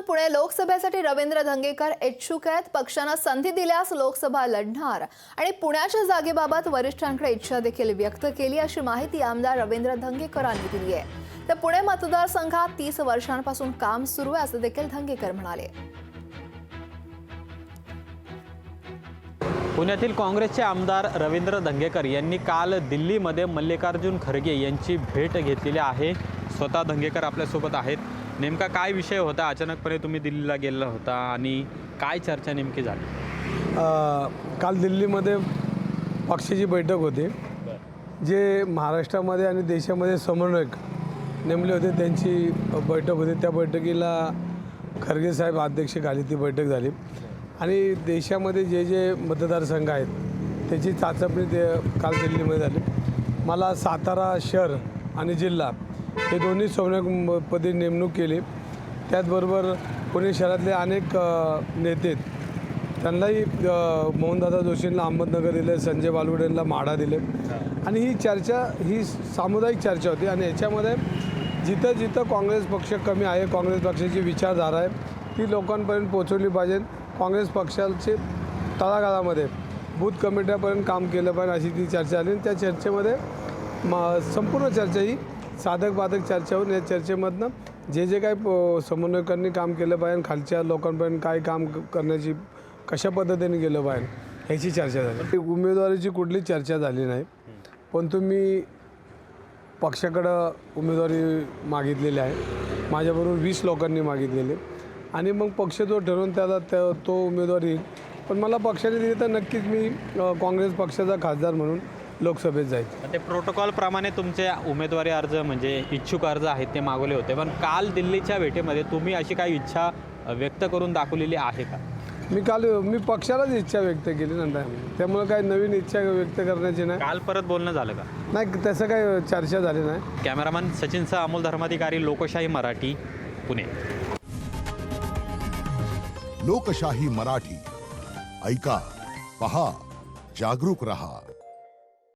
पुणे लोकसभेसाठी रवींद्र धंगेकर इच्छुक आहेत। पक्षाने संधी दिल्यास लोकसभा लढणार आणि पुण्याच्या जागेबाबत वरिष्ठांकडे इच्छा देखील व्यक्त केली अशी माहिती आमदार रवींद्र धंगेकरांनी दिली आहे। तर पुणे मतदारसंघात 30 वर्षांपासून काम सुरू आहे असं देखील धंगेकर म्हणाले। पुण्यातील काँग्रेसचे आमदार रवींद्र धंगेकर यांनी काल दिल्लीमध्ये मल्लिकार्जुन खरगे यांची भेट घेतलेली आहे। स्वतः धंगेकर आपल्यासोबत आहेत। नेमका काय विषय होता, अचानकपणे तुम्ही दिल्लीला गेला होता आणि काय चर्चा नेमकी झाली? काल दिल्लीमध्ये पक्षाची बैठक होती, जे महाराष्ट्रामध्ये आणि देशामध्ये समन्वयक नेमले होते त्यांची बैठक होती। त्या बैठकीला खरगे साहेब अध्यक्षतेखाली ती बैठक झाली आणि देशामध्ये जे जे मतदारसंघ आहेत त्याची चाचपणी ते काल दिल्लीमध्ये झाली। मला सातारा शहर आणि जिल्हा हे दोन्ही समन्वयकपदी नेमणूक केली। त्याचबरोबर पुणे शहरातले अनेक नेते त्यांनाही मोहनदादा जोशींना अहमदनगर दिले, संजय बालगुडेंना माढा दिले आणि ही चर्चा ही सामुदायिक चर्चा होती आणि याच्यामध्ये जिथं जिथं काँग्रेस पक्ष कमी आहे, काँग्रेस पक्षाची विचारधारा आहे ती लोकांपर्यंत पोहोचवली पाहिजे। काँग्रेस पक्षाचे तळागाळामध्ये बूथ कमिट्यापर्यंत काम केलं पाहिजे अशी ती चर्चा झाली। त्या चर्चेमध्ये संपूर्ण चर्चा ही साधक बाधक चर्चा होऊन या चर्चेमधनं जे जे काही समन्वयकांनी काम केलं पाहिजे, खालच्या लोकांपर्यंत काय काम करण्याची कशा पद्धतीने केलं पाहिजे ह्याची चर्चा झाली। उमेदवारीची कुठली चर्चा झाली नाही, पण तुम्ही पक्षाकडं उमेदवारी मागितलेली आहे। माझ्याबरोबर 20 लोकांनी मागितलेली आणि मग पक्ष जो ठरवून त्याला तो उमेदवारी येईल। पण मला पक्षाने दिली तर नक्कीच मी काँग्रेस पक्षाचा खासदार म्हणून लोकसभेत जाईल। ते प्रोटोकॉल प्रमाणे तुमचे उमेदवारी अर्ज म्हणजे इच्छुक अर्ज आहेत ते मागवले होते, पण काल दिल्लीच्या भेटीमध्ये तुम्ही अशी काही इच्छा व्यक्त करून दाखवलेली आहे का? मी पक्षालाच इच्छा व्यक्त केली नंतर, त्यामुळे काही नवीन इच्छा व्यक्त करण्याची नाही। काल परत बोलणं झालं का? नाही, तसं काही चर्चा झाली नाही। कॅमेरामन सचिनचा अमोल धर्माधिकारी, लोकशाही मराठी, पुणे। लोकशाही मराठी ऐका, पहा, जागरूक रहा।